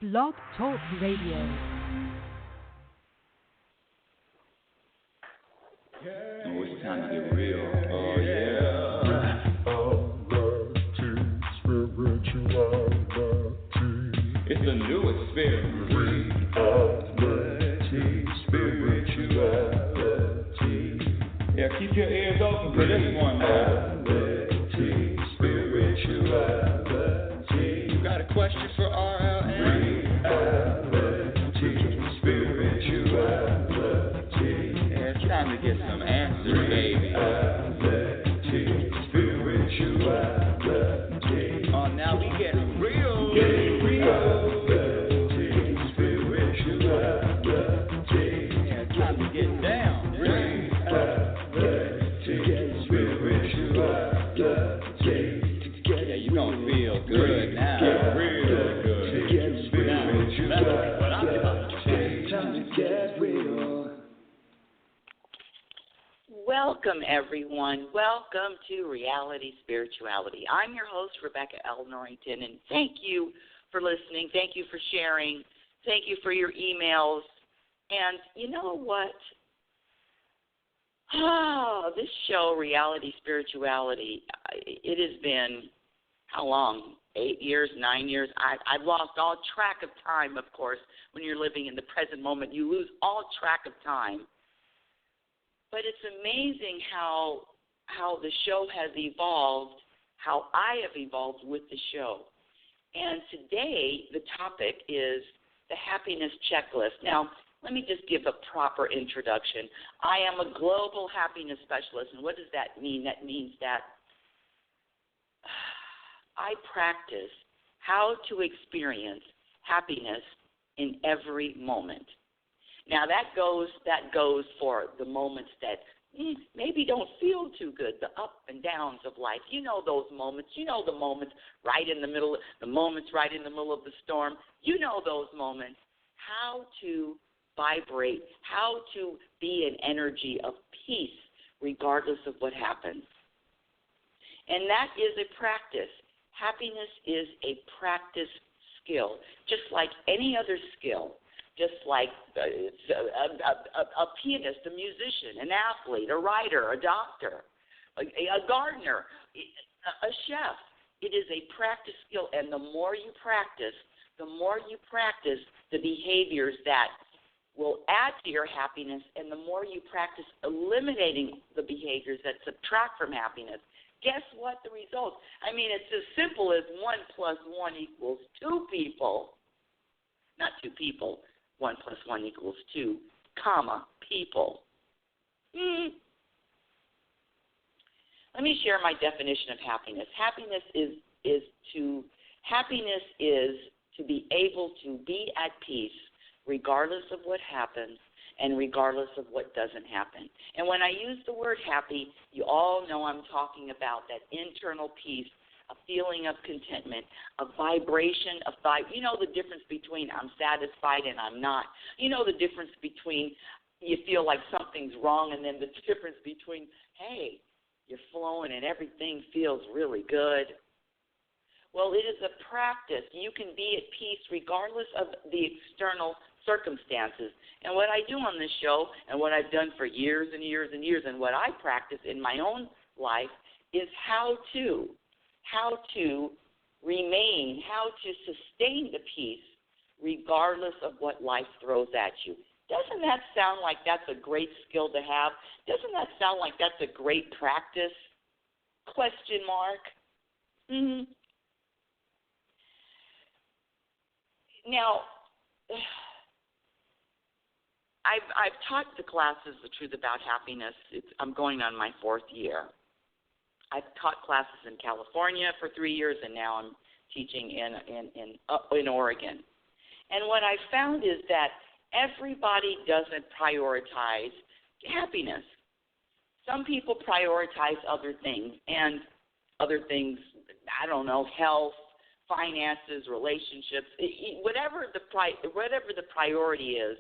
Blog Talk Radio. Oh, it's time to get real. Oh, yeah. It's the new experience. Reality. Yeah, keep your ears open for this one. Spirituality. You got a question for RLN? Spirituality. Yeah, it's time to get some answers, baby. Spirituality. Oh, now we get real. Get real. Spirituality. Yeah, it's time to get down. Yeah, you gonna feel good now. Real good. That's what I'm talking. Time to get real. Welcome, everyone. Welcome to Reality Spirituality. I'm your host, Rebecca L. Norrington, and thank you for listening. Thank you for sharing. Thank you for your emails. And you know what? This show, Reality Spirituality, it has been, how long? 8 years, 9 years? I've lost all track of time, of course. When you're living in the present moment, you lose all track of time. But it's amazing how the show has evolved, how I have evolved with the show. And today, the topic is the happiness checklist. Now, let me just give a proper introduction. I am a global happiness specialist, and what does that mean? That means that I practice how to experience happiness in every moment. Now, that goes for the moments that maybe don't feel too good, the up and downs of life. You know those moments. You know the moments right in the middle of the storm. You know those moments. How to vibrate, how to be an energy of peace regardless of what happens. And that is a practice. Happiness is a practice skill, just like any other skill, just like a pianist, a musician, an athlete, a writer, a doctor, a gardener, a chef. It is a practice skill, and the more you practice the behaviors that will add to your happiness, and the more you practice eliminating the behaviors that subtract from happiness, guess what the results? I mean, it's as simple as 1 + 1 = 2 people. Not 2 people. 1 + 1 = 2, people. Let me share my definition of happiness. Happiness is to be able to be at peace regardless of what happens and regardless of what doesn't happen. And when I use the word happy, you all know I'm talking about that internal peace, a feeling of contentment, a vibration of thought. You know the difference between I'm satisfied and I'm not. You know the difference between you feel like something's wrong and then the difference between, hey, you're flowing and everything feels really good. Well, it is a practice. You can be at peace regardless of the external circumstances. And what I do on this show and what I've done for years and years and years and what I practice in my own life is how to remain, how to sustain the peace regardless of what life throws at you. Doesn't that sound like that's a great skill to have? Doesn't that sound like that's a great practice? Question mark. Now, I've taught the classes The Truth About Happiness. I'm going on my 4th year. I've taught classes in California for 3 years, and now I'm teaching in Oregon. And what I found is that everybody doesn't prioritize happiness. Some people prioritize other things, I don't know, health, finances, relationships, whatever the priority is.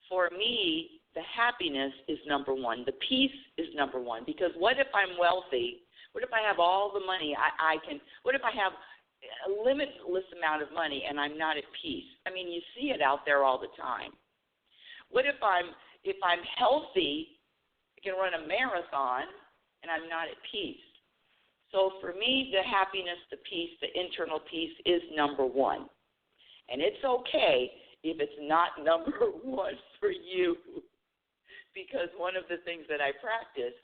For me, the happiness is number one. The peace is number one. Because what if I'm wealthy? What if I have all the money I can? What if I have a limitless amount of money and I'm not at peace? I mean, you see it out there all the time. What if I'm healthy, I can run a marathon, and I'm not at peace? So for me, the happiness, the peace, the internal peace is number one. And it's okay if it's not number one for you, because one of the things that I practice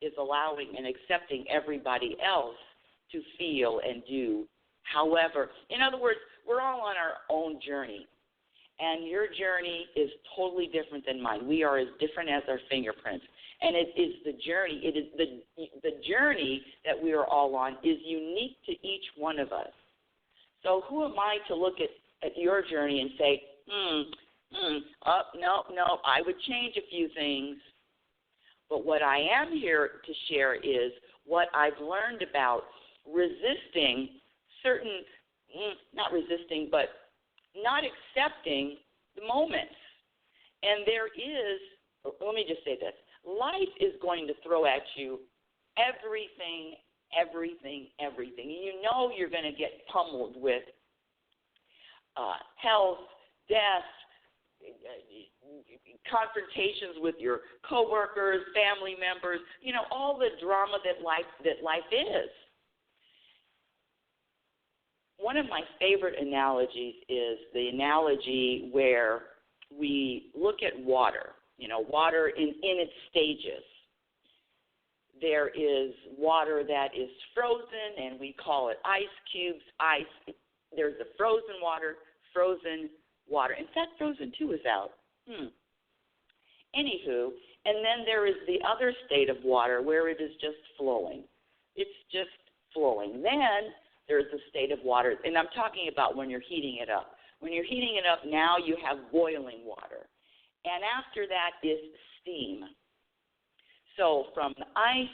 is allowing and accepting everybody else to feel and do however. In other words, we're all on our own journey, and your journey is totally different than mine. We are as different as our fingerprints, and it is the journey. It is the journey that we are all on is unique to each one of us. So who am I to look at your journey and say, no, I would change a few things. But what I am here to share is what I've learned about resisting certain, not resisting, but not accepting the moments. And there is, let me just say this, life is going to throw at you everything. And you know you're going to get pummeled with health, death, confrontations with your coworkers, family members, all the drama that life is. One of my favorite analogies is the analogy where we look at water, water in its stages. There is water that is frozen, and we call it ice cubes, ice. There's the frozen water. In fact, Frozen 2 is out. Anywho, and then there is the other state of water where it is just flowing. It's just flowing. Then there's a state of water, and I'm talking about when you're heating it up. When you're heating it up, now you have boiling water. And after that is steam. So from the ice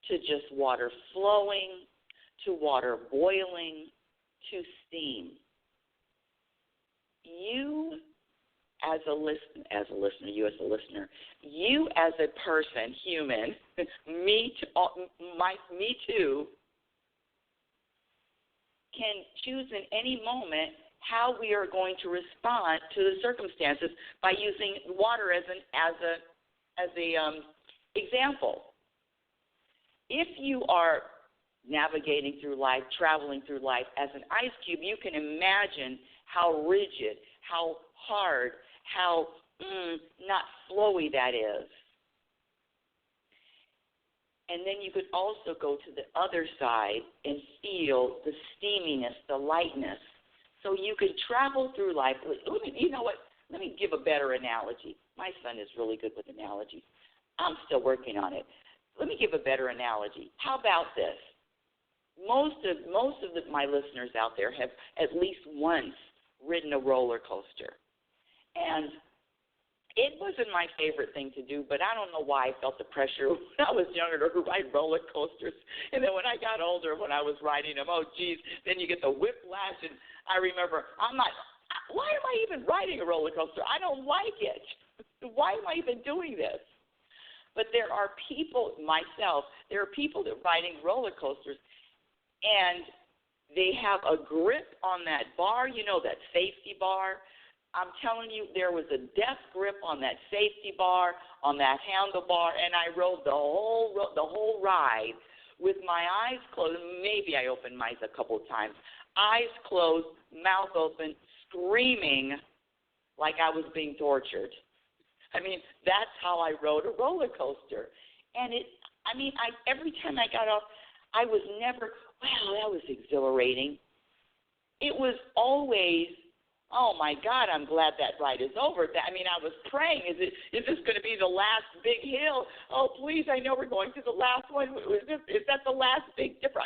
to just water flowing to water boiling to steam. You as a listener, you as a person, human, me too, can choose in any moment how we are going to respond to the circumstances by using water as an example. If you are navigating through life, traveling through life as an ice cube, you can imagine how rigid, how hard, how not flowy that is. And then you could also go to the other side and feel the steaminess, the lightness. So you could travel through life. You know what? Let me give a better analogy. My son is really good with analogies. I'm still working on it. Let me give a better analogy. How about this? Most of my listeners out there have at least once ridden a roller coaster. And it wasn't my favorite thing to do, but I don't know why I felt the pressure when I was younger to ride roller coasters. And then when I got older, when I was riding them, then you get the whiplash. And I remember, why am I even riding a roller coaster? I don't like it. Why am I even doing this? But there are people, there are people that are riding roller coasters, and they have a grip on that bar, that safety bar. I'm telling you, there was a death grip on that safety bar, on that handlebar, and I rode the whole ride with my eyes closed. Maybe I opened my eyes a couple of times. Eyes closed, mouth open, screaming like I was being tortured. I mean, that's how I rode a roller coaster. And every time I got off, I was never, wow, that was exhilarating. It was always, oh, my God, I'm glad that ride is over. I was praying, is this going to be the last big hill? Oh, please, I know we're going to the last one. Is that the last Big Dipper?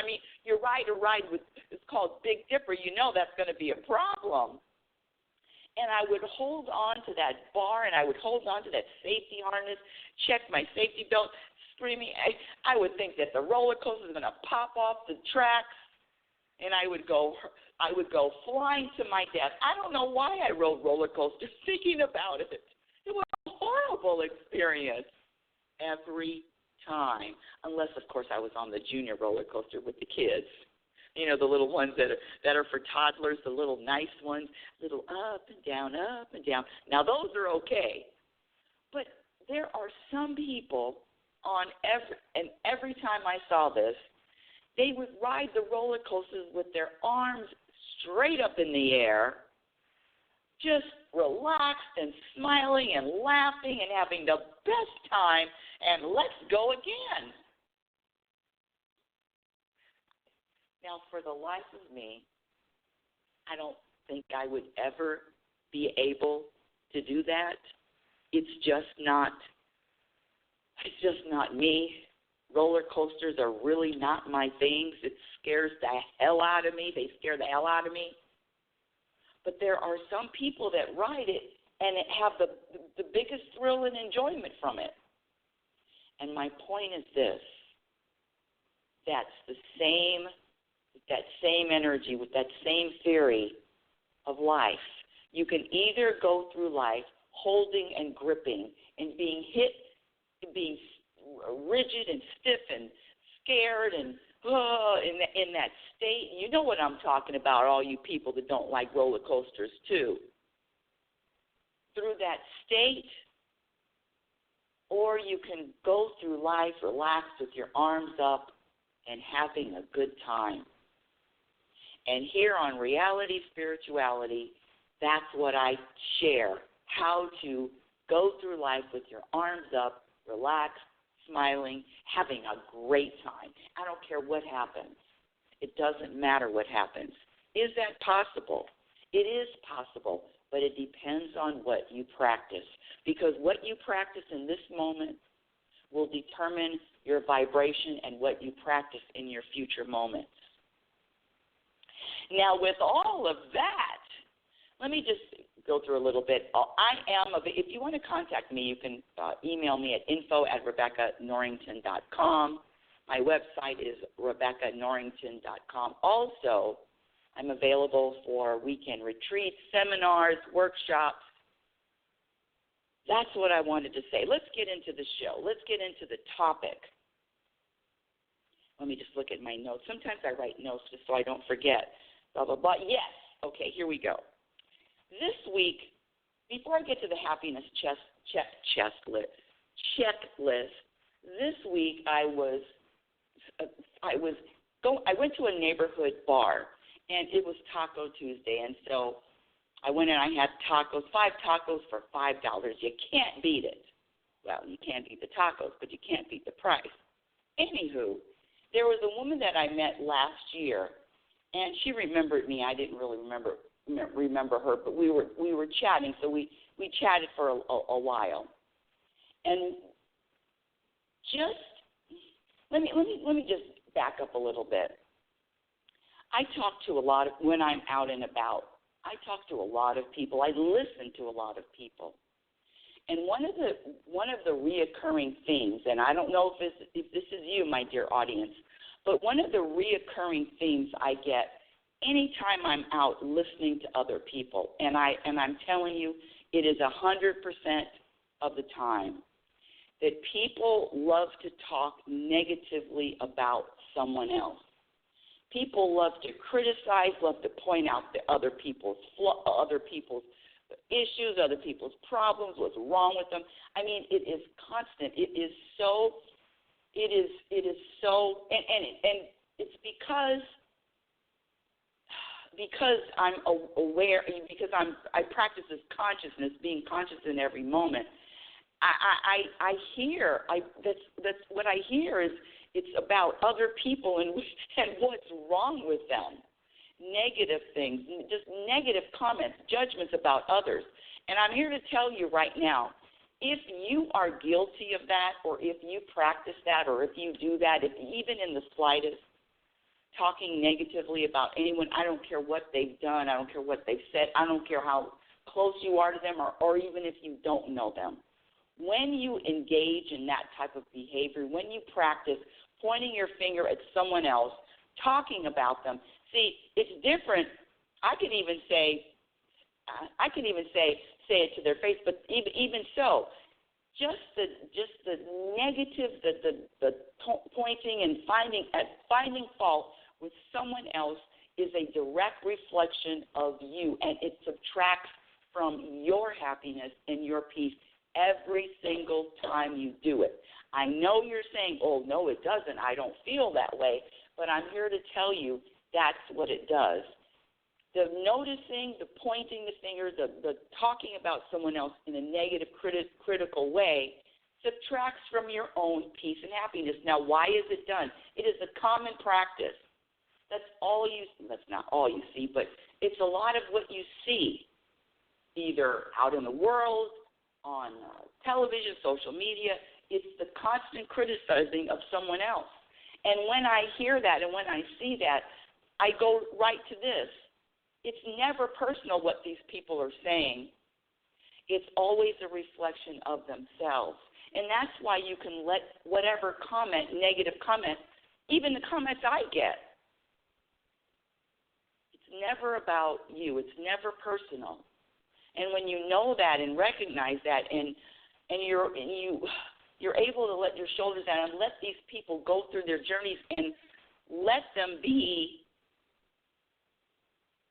You ride a ride it's called Big Dipper. You know that's going to be a problem. And I would hold on to that bar, and I would hold on to that safety harness, check my safety belt, screaming. I would think that the roller coaster was going to pop off the tracks, and I would go flying to my death. I don't know why I rode roller coasters thinking about it. It was a horrible experience every time, unless, of course, I was on the junior roller coaster with the kids. You know, the little ones that are for toddlers, the little nice ones, little up and down, up and down. Now, those are okay. But there are some people every time I saw this, they would ride the roller coasters with their arms straight up in the air, just relaxed and smiling and laughing and having the best time, and let's go again. Now, for the life of me, I don't think I would ever be able to do that. It's just not me. Roller coasters are really not my things. It scares the hell out of me. They scare the hell out of me. But there are some people that ride it and have the biggest thrill and enjoyment from it. And my point is this. That's that same energy, with that same theory of life. You can either go through life holding and gripping and being hit, being rigid and stiff and scared and in that state. You know what I'm talking about, all you people that don't like roller coasters too. Through that state, or you can go through life relaxed with your arms up and having a good time. And here on Reality Spirituality, that's what I share, how to go through life with your arms up, relaxed, smiling, having a great time. I don't care what happens. It doesn't matter what happens. Is that possible? It is possible, but it depends on what you practice. Because what you practice in this moment will determine your vibration and what you practice in your future moments. Now, with all of that, let me just go through a little bit. If you want to contact me, you can email me at info@RebeccaNorrington.com. My website is RebeccaNorrington.com. Also, I'm available for weekend retreats, seminars, workshops. That's what I wanted to say. Let's get into the show. Let's get into the topic. Let me just look at my notes. Sometimes I write notes just so I don't forget. Blah, blah, blah. Yes. Okay, here we go. This week, before I get to the happiness checklist, this week I went to a neighborhood bar, and it was Taco Tuesday, and so I went and I had tacos, 5 tacos for $5. You can't beat it. Well, you can't beat the tacos, but you can't beat the price. Anywho, there was a woman that I met last year, and she remembered me. I didn't really remember her, but we were chatting, so we chatted for a while. And just let me just back up a little bit. I talk to a lot of, when I'm out and about, I talk to a lot of people. I listen to a lot of people. And one of the reoccurring themes, and I don't know if this is you, my dear audience, but one of the reoccurring themes I get anytime I'm out listening to other people, and I'm telling you, it is 100% of the time that people love to talk negatively about someone else. People love to criticize, love to point out the other people's issues, other people's problems, what's wrong with them. I mean, it is constant. It is so, and it's because I'm aware, because I practice this consciousness, being conscious in every moment. That's what I hear is it's about other people and what's wrong with them. Negative things, just negative comments, judgments about others. And I'm here to tell you right now, if you are guilty of that, or if you practice that, or if you do that, if even in the slightest, talking negatively about anyone, I don't care what they've done, I don't care what they've said, I don't care how close you are to them, or even if you don't know them. When you engage in that type of behavior, when you practice pointing your finger at someone else, talking about them, see, it's different. I can even say it to their face, but even so, just the negative, the pointing and finding fault with someone else is a direct reflection of you, and it subtracts from your happiness and your peace every single time you do it. I know you're saying, oh, no, it doesn't. I don't feel that way. But I'm here to tell you that's what it does. The noticing, the pointing the finger, the talking about someone else in a negative, critical way subtracts from your own peace and happiness. Now, why is it done? It is a common practice. That's not all you see, but it's a lot of what you see, either out in the world, on television, social media. It's the constant criticizing of someone else. And when I hear that and when I see that, I go right to this. It's never personal what these people are saying. It's always a reflection of themselves. And that's why you can let whatever comment, negative comment, even the comments I get, it's never about you. It's never personal. And when you know that and recognize that and you're able to let your shoulders down and let these people go through their journeys and let them be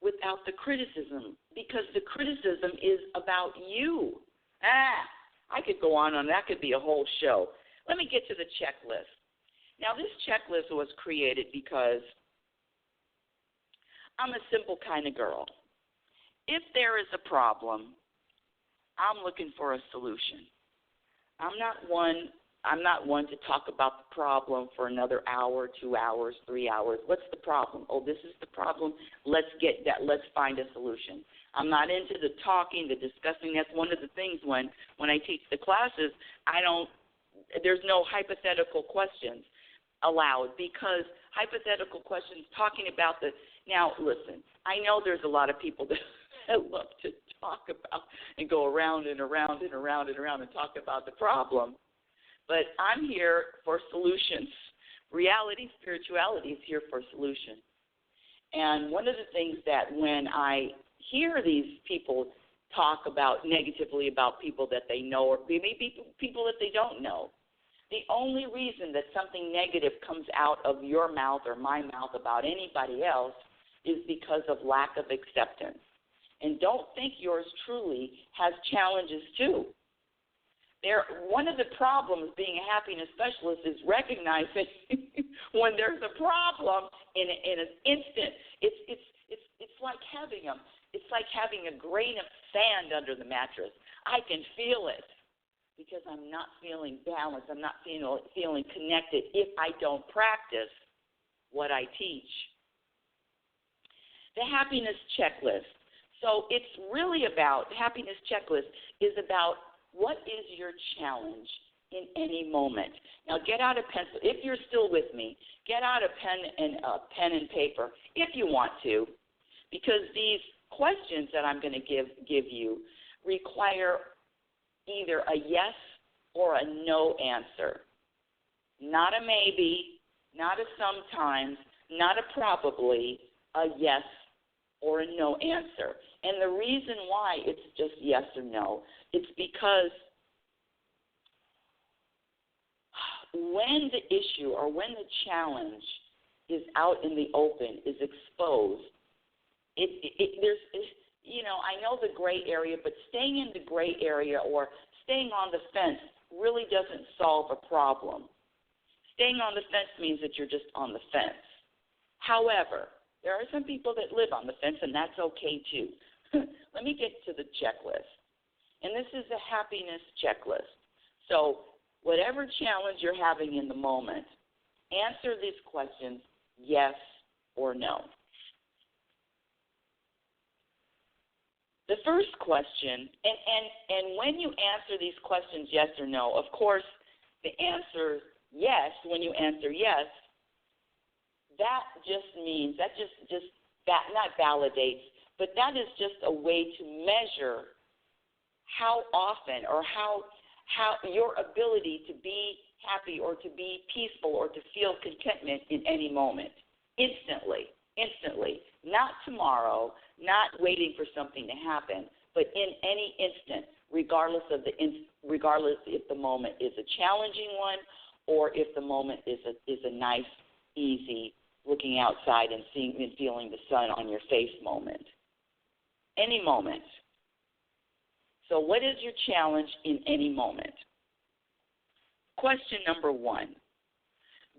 without the criticism, because the criticism is about you. I could go on, that could be a whole show. Let me get to the checklist. Now, this checklist was created because I'm a simple kind of girl. If there is a problem, I'm looking for a solution. I'm not one to talk about the problem for another hour, 2 hours, 3 hours. What's the problem? Oh, this is the problem. Let's get that. Let's find a solution. I'm not into the talking, the discussing. That's one of the things when I teach the classes, there's no hypothetical questions allowed, because hypothetical questions talking about now listen, I know there's a lot of people that love to talk about and go around and around and around and around and talk about the problem. But I'm here for solutions. Reality spirituality is here for solution. And one of the things that when I hear these people talk about negatively about people that they know, or maybe people that they don't know, the only reason that something negative comes out of your mouth or my mouth about anybody else is because of lack of acceptance. And don't think yours truly has challenges too. One of the problems being a happiness specialist is recognizing when there's a problem in an instant. It's like having a grain of sand under the mattress. I can feel it because I'm not feeling balanced. I'm not feeling connected if I don't practice what I teach. The happiness checklist. So it's really about, happiness checklist is about what is your challenge in any moment. Now get out a pencil. If you're still with me, get out a pen and paper if you want to, because these questions that I'm going to give you require either a yes or a no answer. Not a maybe, not a sometimes, not a probably, a yes or a no answer. And the reason why it's just yes or no, it's because when the issue or when the challenge is out in the open, is exposed, I know the gray area, but staying in the gray area or staying on the fence really doesn't solve a problem. Staying on the fence means that you're just on the fence. However, there are some people that live on the fence, and that's okay too. Let me get to the checklist. And this is a happiness checklist. So whatever challenge you're having in the moment, answer these questions yes or no. The first question, and when you answer these questions yes or no, of course, the answer yes, when you answer yes, that just means, that not validates, but that is just a way to measure how often or how your ability to be happy or to be peaceful or to feel contentment in any moment, instantly, not tomorrow, not waiting for something to happen, but in any instant, regardless if the moment is a challenging one or if the moment is a nice, easy, looking outside and seeing and feeling the sun on your face moment. Any moment. So what is your challenge in any moment? Question number 1.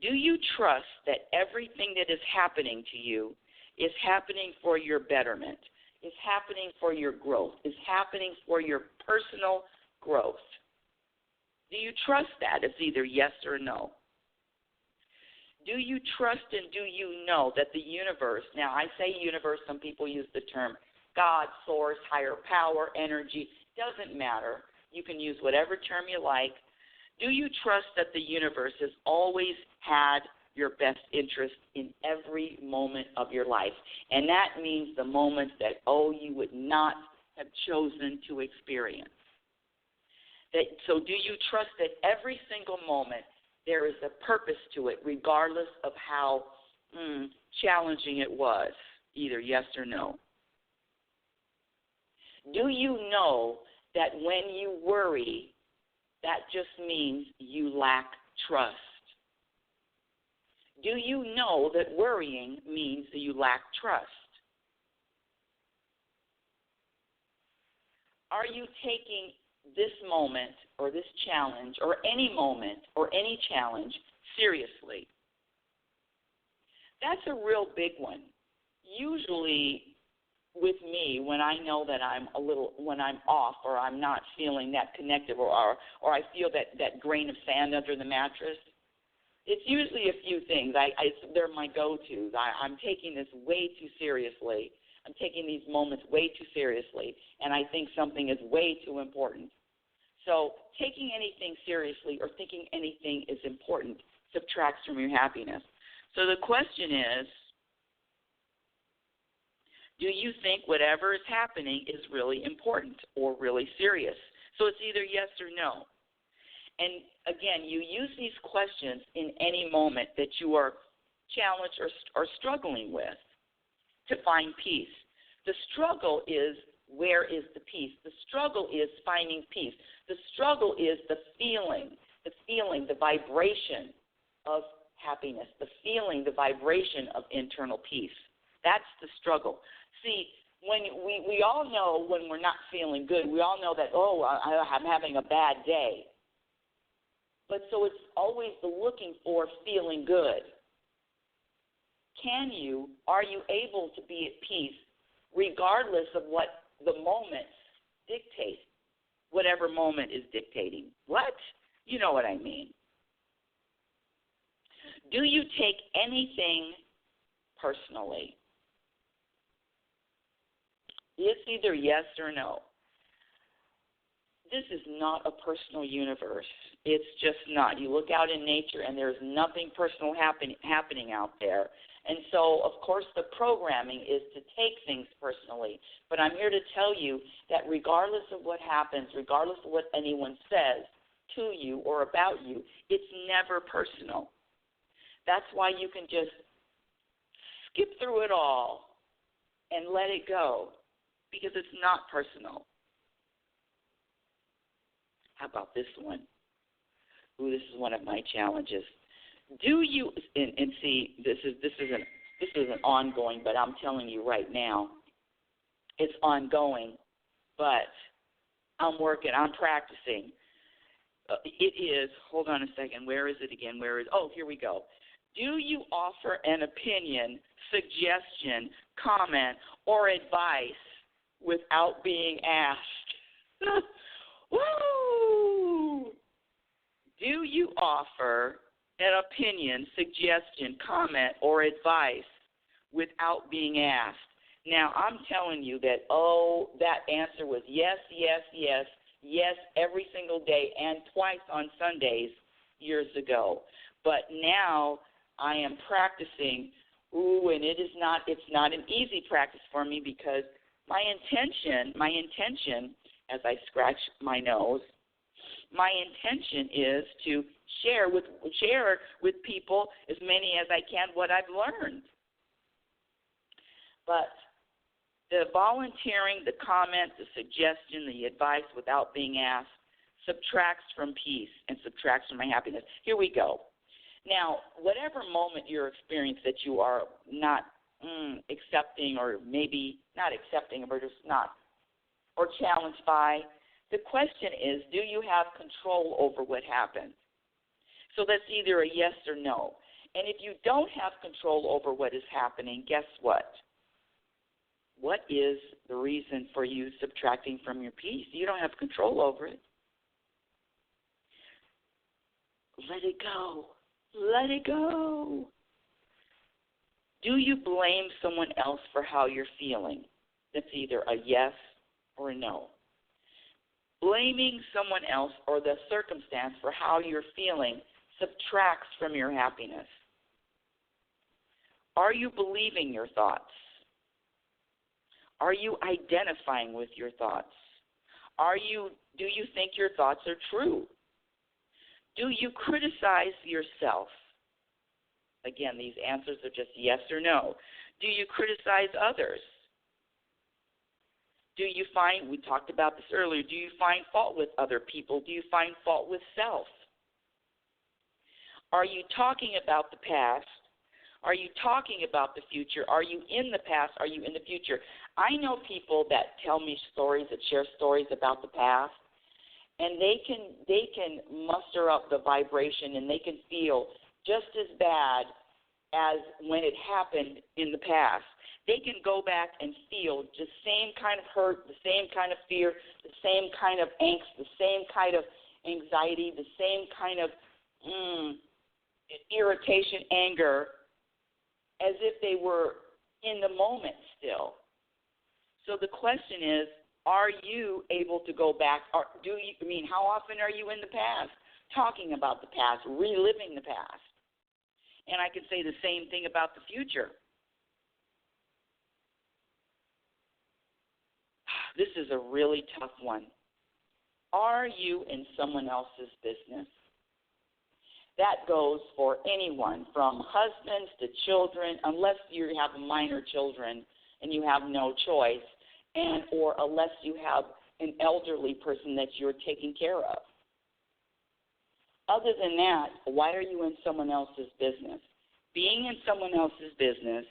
Do you trust that everything that is happening to you is happening for your betterment, is happening for your growth, is happening for your personal growth? Do you trust that? It's either yes or no. Do you trust and do you know that the universe, now I say universe, some people use the term God, source, higher power, energy, doesn't matter. You can use whatever term you like. Do you trust that the universe has always had your best interest in every moment of your life? And that means the moments that, you would not have chosen to experience. So do you trust that every single moment there is a purpose to it, regardless of how challenging it was, either yes or no? Do you know that when you worry, that just means you lack trust? Do you know that worrying means that you lack trust? Are you taking this moment or this challenge or any moment or any challenge seriously? That's a real big one. Usually with me, when I know that when I'm off or I'm not feeling that connected or I feel that grain of sand under the mattress, it's usually a few things. They're my go-tos. I'm taking this way too seriously. I'm taking these moments way too seriously, and I think something is way too important. So taking anything seriously or thinking anything is important subtracts from your happiness. So the question is, do you think whatever is happening is really important or really serious? So it's either yes or no. And again, you use these questions in any moment that you are challenged or struggling with to find peace. The struggle is, where is the peace? The struggle is finding peace. The struggle is the feeling, the vibration of happiness, the feeling, the vibration of internal peace. That's the struggle. See, when we all know when we're not feeling good, we all know that, I'm having a bad day. But so it's always the looking for feeling good. Are you able to be at peace regardless of what the moment dictates, whatever moment is dictating? What? You know what I mean. Do you take anything personally? It's either yes or no. This is not a personal universe. It's just not. You look out in nature and there's nothing personal happening out there. And so, of course, the programming is to take things personally. But I'm here to tell you that regardless of what happens, regardless of what anyone says to you or about you, it's never personal. That's why you can just skip through it all and let it go, because it's not personal. How about this one? This is one of my challenges. Do you, and see, this isn't ongoing, but I'm telling you right now, it's ongoing, but I'm working, I'm practicing. It is, hold on a second, where is it again? Here we go. Do you offer an opinion, suggestion, comment, or advice without being asked? Woo! Do you offer an opinion, suggestion, comment, or advice without being asked? Now, I'm telling you that, that answer was yes, yes, yes, yes every single day and twice on Sundays years ago. But now I am practicing, and it's not an easy practice for me, because my intention, as I scratch my nose, my intention is to share with people, as many as I can, what I've learned. But the volunteering, the comment, the suggestion, the advice without being asked subtracts from peace and subtracts from my happiness. Here we go. Now, whatever moment you're experiencing that you are not accepting, or maybe not accepting, or just not, or challenged by, the question is, do you have control over what happens? So that's either a yes or no. And if you don't have control over what is happening, guess what? What is the reason for you subtracting from your peace? You don't have control over it. Let it go. Let it go. Do you blame someone else for how you're feeling? That's either a yes or a no. Blaming someone else or the circumstance for how you're feeling subtracts from your happiness. Are you believing your thoughts? Are you identifying with your thoughts? Do you think your thoughts are true? Do you criticize yourself? Again, these answers are just yes or no. Do you criticize others? Do you find, we talked about this earlier, do you find fault with other people? Do you find fault with self? Are you talking about the past? Are you talking about the future? Are you in the past? Are you in the future? I know people that tell me stories, that share stories about the past, and they can muster up the vibration, and they can feel just as bad as when it happened in the past. They can go back and feel the same kind of hurt, the same kind of fear, the same kind of angst, the same kind of anxiety, the same kind of irritation, anger, as if they were in the moment still. So the question is, are you able to go back? Or how often are you in the past, talking about the past, reliving the past? And I can say the same thing about the future. This is a really tough one. Are you in someone else's business? That goes for anyone, from husbands to children, unless you have minor children and you have no choice, or unless you have an elderly person that you're taking care of. Other than that, why are you in someone else's business? Being in someone else's business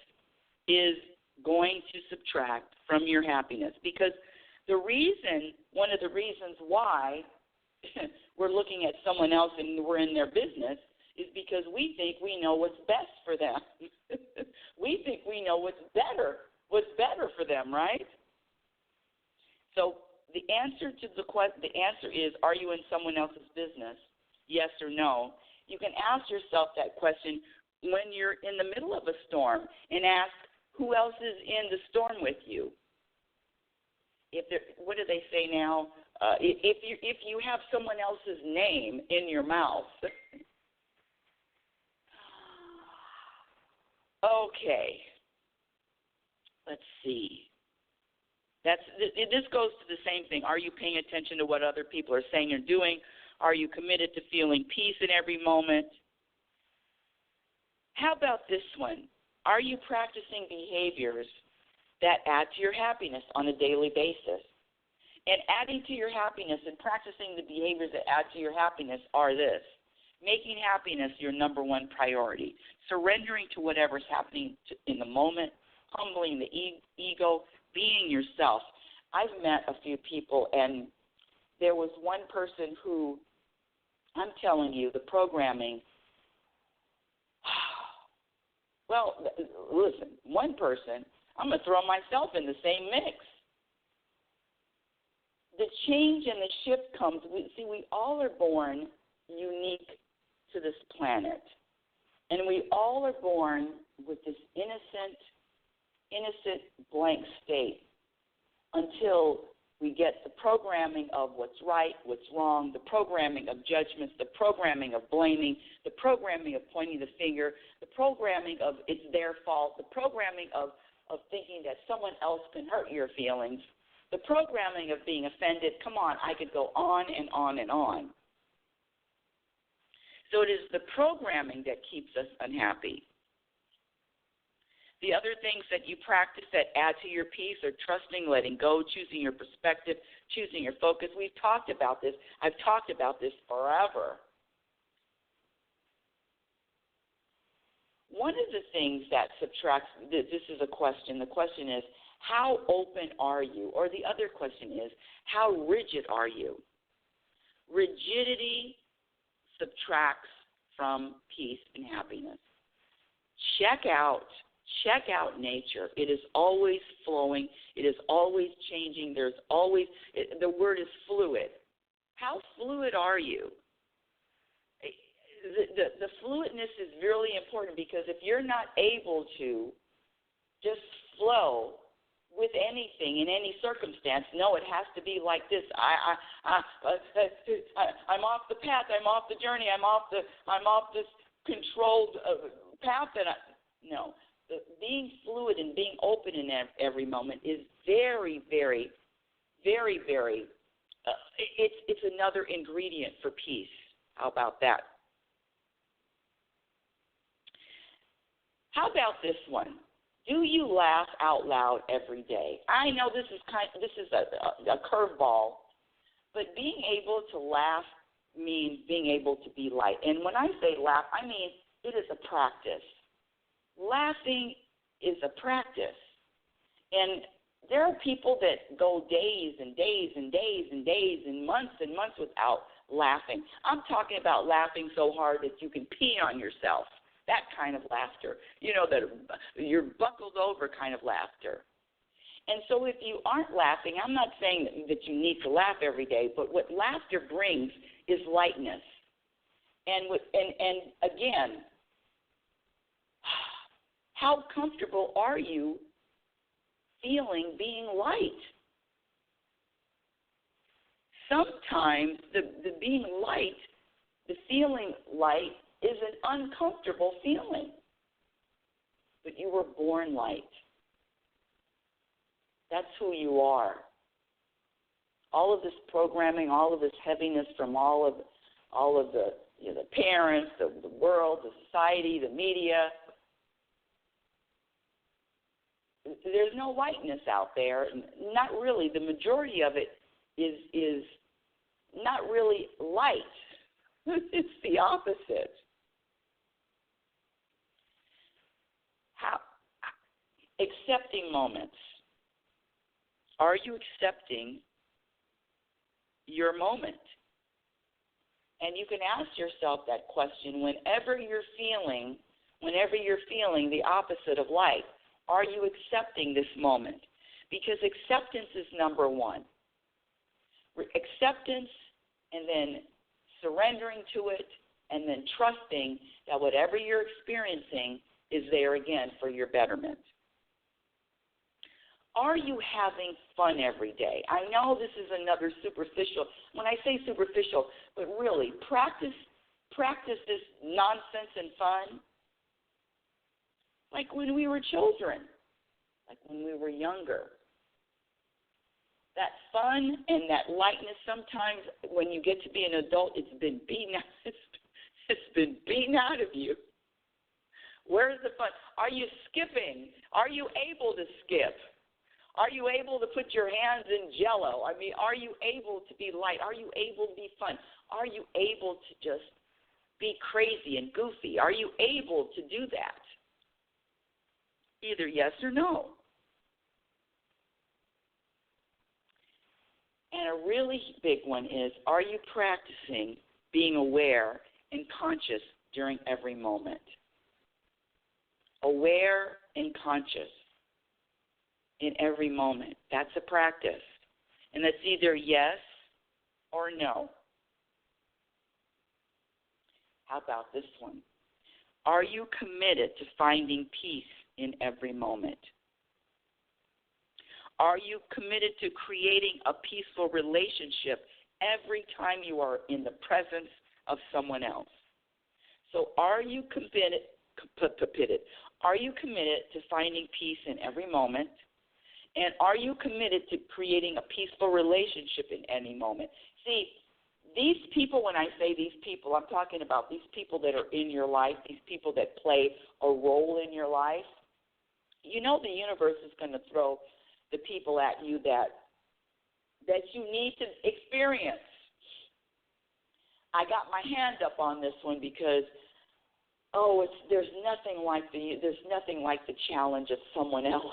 is going to subtract from your happiness, because one of the reasons why we're looking at someone else and we're in their business is because we think we know what's best for them. We think we know what's better for them, right? So the answer is, are you in someone else's business? Yes or no. You can ask yourself that question when you're in the middle of a storm, and ask, who else is in the storm with you? What do they say now? If you have someone else's name in your mouth. Okay. Let's see. This goes to the same thing. Are you paying attention to what other people are saying or doing? Are you committed to feeling peace in every moment? How about this one? Are you practicing behaviors that add to your happiness on a daily basis? And adding to your happiness and practicing the behaviors that add to your happiness are this: making happiness your number one priority, surrendering to whatever's happening in the moment, humbling the ego, being yourself. I've met a few people, and there was one person who, I'm telling you, the programming, well, listen, one person, I'm going to throw myself in the same mix. The change and the shift comes. We all are born unique to this planet. And we all are born with this innocent blank state until we get the programming of what's right, what's wrong, the programming of judgments, the programming of blaming, the programming of pointing the finger, the programming of it's their fault, the programming of thinking that someone else can hurt your feelings, the programming of being offended. Come on, I could go on and on and on. So it is the programming that keeps us unhappy. The other things that you practice that add to your peace are trusting, letting go, choosing your perspective, choosing your focus. We've talked about this. I've talked about this forever. one of the things that subtracts, this is a question. The question is, how open are you? Or the other question is, how rigid are you? Rigidity subtracts from peace and happiness. Check out nature. It is always flowing. It is always changing. There's always, the word is fluid. How fluid are you? The fluidness is really important, because if you're not able to just flow with anything in any circumstance, no, it has to be like this. I'm off the path. I'm off the journey. I'm off this controlled path. No. Being fluid and being open in every moment is very, very, very, very. It's another ingredient for peace. How about that? How about this one? Do you laugh out loud every day? I know this is a curveball, but being able to laugh means being able to be light. And when I say laugh, I mean it is a practice. Laughing is a practice. And there are people that go days and days and days and days and months without laughing. I'm talking about laughing so hard that you can pee on yourself. That kind of laughter. You know, that you're buckled over kind of laughter. And so if you aren't laughing, I'm not saying that you need to laugh every day, but what laughter brings is lightness. And again, how comfortable are you feeling being light? Sometimes the being light, the feeling light, is an uncomfortable feeling. But you were born light. That's who you are. All of this programming, all of this heaviness from all of the the parents, the world, the society, the media. There's no lightness out there. Not really. The majority of it is not really light. It's the opposite. Accepting moments. Are you accepting your moment? And you can ask yourself that question whenever you're feeling the opposite of life. Are you accepting this moment? Because acceptance is number one. Acceptance, and then surrendering to it, and then trusting that whatever you're experiencing is there again for your betterment. Are you having fun every day? I know this is another superficial. When I say superficial, but really, practice this nonsense and fun like when we were children, like when we were younger. That fun and that lightness, sometimes when you get to be an adult, it's been beaten out of you. Where's the fun? Are you skipping? Are you able to skip? Are you able to put your hands in Jell-O? I mean, are you able to be light? Are you able to be fun? Are you able to just be crazy and goofy? Are you able to do that? Either yes or no. And a really big one is, are you practicing being aware and conscious during every moment? Aware and conscious in every moment. That's a practice. And that's either yes or no. How about this one? Are you committed to finding peace in every moment? Are you committed to creating a peaceful relationship every time you are in the presence of someone else? So are you committed? Are you committed to finding peace in every moment? And are you committed to creating a peaceful relationship in any moment? See, these people, when I say these people, I'm talking about these people that are in your life, these people that play a role in your life. You know the universe is going to throw the people at you that you need to experience. I got my hand up on this one because there's nothing like the challenge of someone else.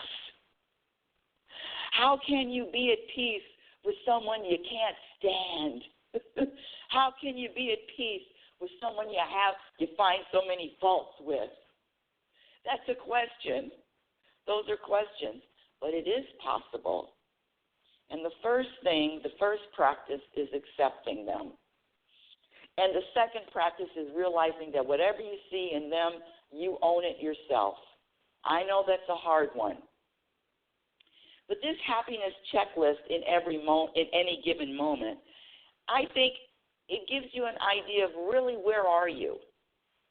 How can you be at peace with someone you can't stand? How can you be at peace with someone you find so many faults with? That's a question. Those are questions, but it is possible. And the first practice is accepting them. And the second practice is realizing that whatever you see in them, you own it yourself. I know that's a hard one. But this happiness checklist in any given moment, I think it gives you an idea of really where are you?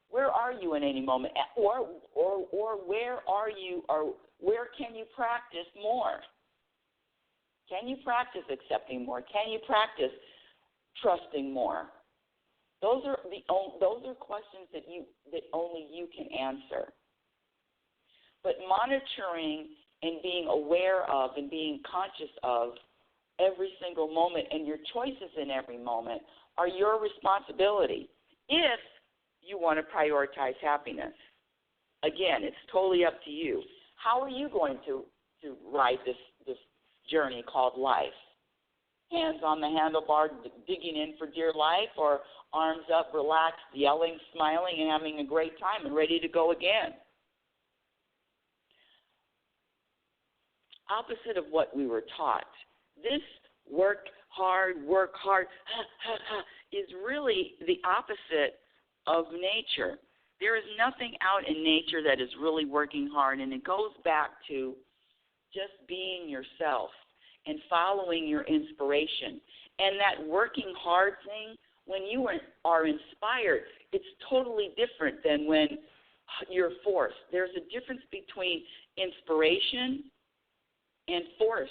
Where are you in any moment? Or where are you, or where can you practice more? Can you practice accepting more? Can you practice trusting more? Those are questions that only you can answer. But monitoring and being aware of and being conscious of every single moment and your choices in every moment are your responsibility if you want to prioritize happiness. Again, it's totally up to you. How are you going to ride this journey called life? Hands on the handlebar, digging in for dear life, or arms up, relaxed, yelling, smiling, and having a great time and ready to go again? Opposite of what we were taught. This work hard is really the opposite of nature. There is nothing out in nature that is really working hard, and it goes back to just being yourself and following your inspiration. And that working hard thing, when you are inspired, it's totally different than when you're forced. There's a difference between inspiration and force.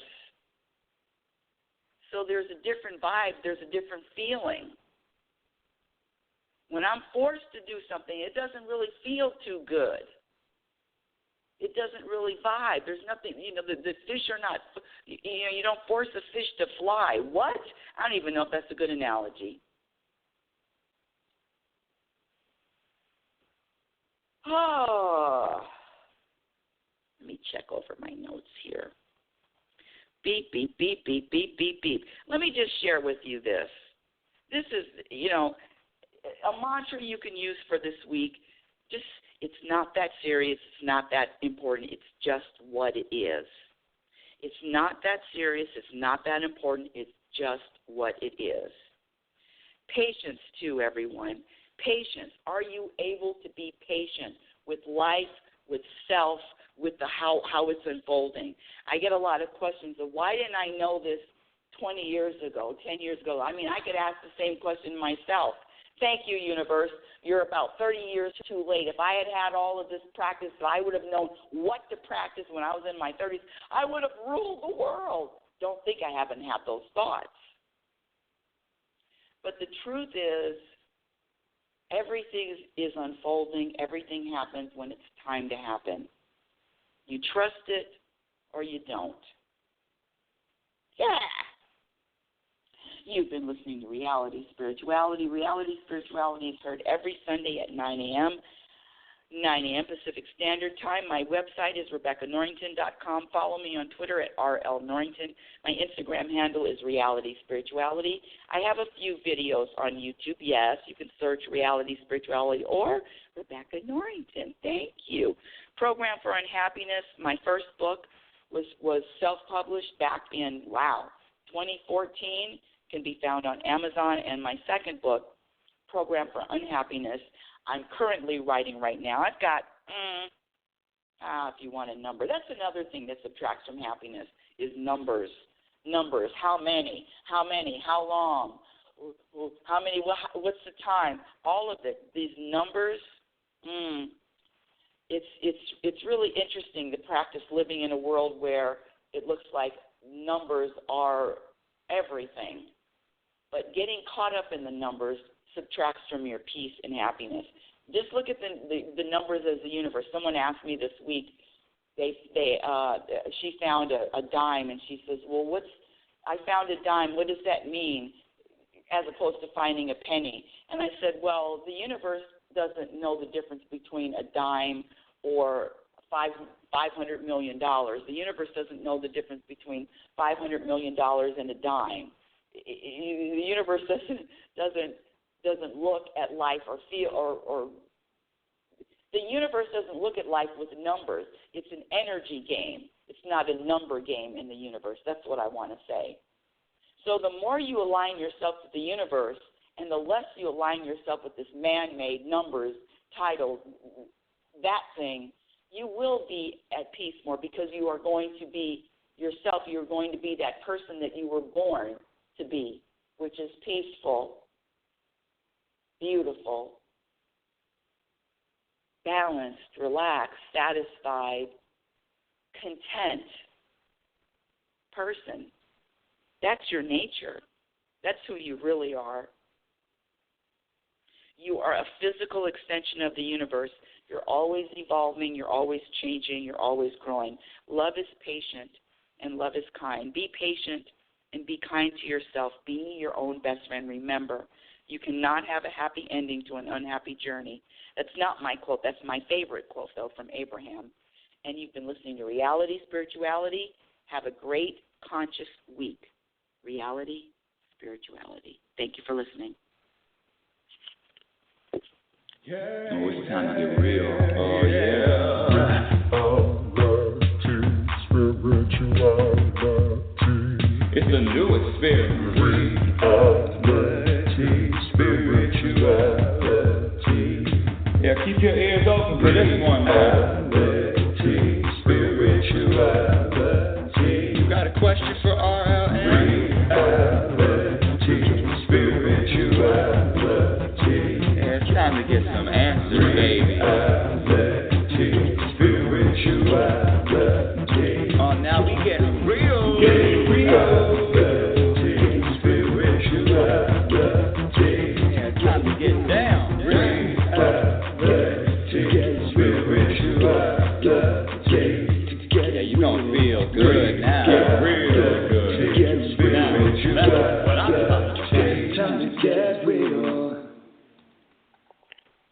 So there's a different vibe, there's a different feeling. When I'm forced to do something, it doesn't really feel too good. It doesn't really vibe. There's nothing, the fish are not, you don't force a fish to fly. What? I don't even know if that's a good analogy. Oh, let me check over my notes here. Beep, beep, beep, beep, beep, beep, beep. Let me just share with you this. This is, a mantra you can use for this week. Just, it's not that serious. It's not that important. It's just what it is. It's not that serious. It's not that important. It's just what it is. Patience, too, everyone. Patience. Are you able to be patient with life, with self, with how it's unfolding? I get a lot of questions of why didn't I know this 20 years ago, 10 years ago? I mean, I could ask the same question myself. Thank you, universe. You're about 30 years too late. If I had had all of this practice, I would have known what to practice when I was in my 30s. I would have ruled the world. Don't think I haven't had those thoughts. But the truth is, everything is unfolding. Everything happens when it's time to happen. You trust it or you don't. Yeah. You've been listening to Reality Spirituality. Reality Spirituality is heard every Sunday at 9 a.m. Pacific Standard Time. My website is RebeccaNorrington.com. Follow me on Twitter at RLNorrington. My Instagram handle is Reality Spirituality. I have a few videos on YouTube. Yes, you can search Reality Spirituality or Rebecca Norrington. Thank you. Program for Unhappiness. My first book was self-published back in, 2014. Can be found on Amazon. And my second book, Program for Unhappiness, I'm currently writing right now. I've got, if you want a number. That's another thing that subtracts from happiness is numbers. Numbers. How many? How long? How many? What's the time? All of it. These numbers, it's really interesting to practice living in a world where it looks like numbers are everything. But getting caught up in the numbers subtracts from your peace and happiness. Just look at the numbers as the universe. Someone asked me this week, she found a dime, and she says, well, I found a dime. What does that mean? As opposed to finding a penny. And I said, well, the universe doesn't know the difference between a dime or $500 million. The universe doesn't know the difference between $500 million and a dime. The universe doesn't look at life or feel or the universe doesn't look at life with numbers. It's an energy game. It's not a number game in the universe. That's what I want to say. So the more you align yourself with the universe and the less you align yourself with this man-made numbers titled that thing, you will be at peace more because you are going to be yourself. You're going to be that person that you were born to be, which is peaceful, beautiful, balanced, relaxed, satisfied, content person. That's your nature. That's who you really are. You are a physical extension of the universe. You're always evolving. You're always changing. You're always growing. Love is patient and love is kind. Be patient and be kind to yourself. Be your own best friend. Remember, you cannot have a happy ending to an unhappy journey. That's not my quote. That's my favorite quote, though, from Abraham. And you've been listening to Reality Spirituality. Have a great conscious week. Reality Spirituality. Thank you for listening. Yeah. Oh, it's time to get real. Oh, yeah. It's the new experience. Reality Spirituality. Yeah, keep your ears open for this one, man. Reality Spirituality. You got a question for RLN? Reality Spirituality. Yeah, it's time to get some answers, baby. Reality Spirituality. Oh, now we get real. Reality Spirituality. Yeah, it's time to get down. Reality Spirituality. Yeah, you gonna feel good now. Real good. Now,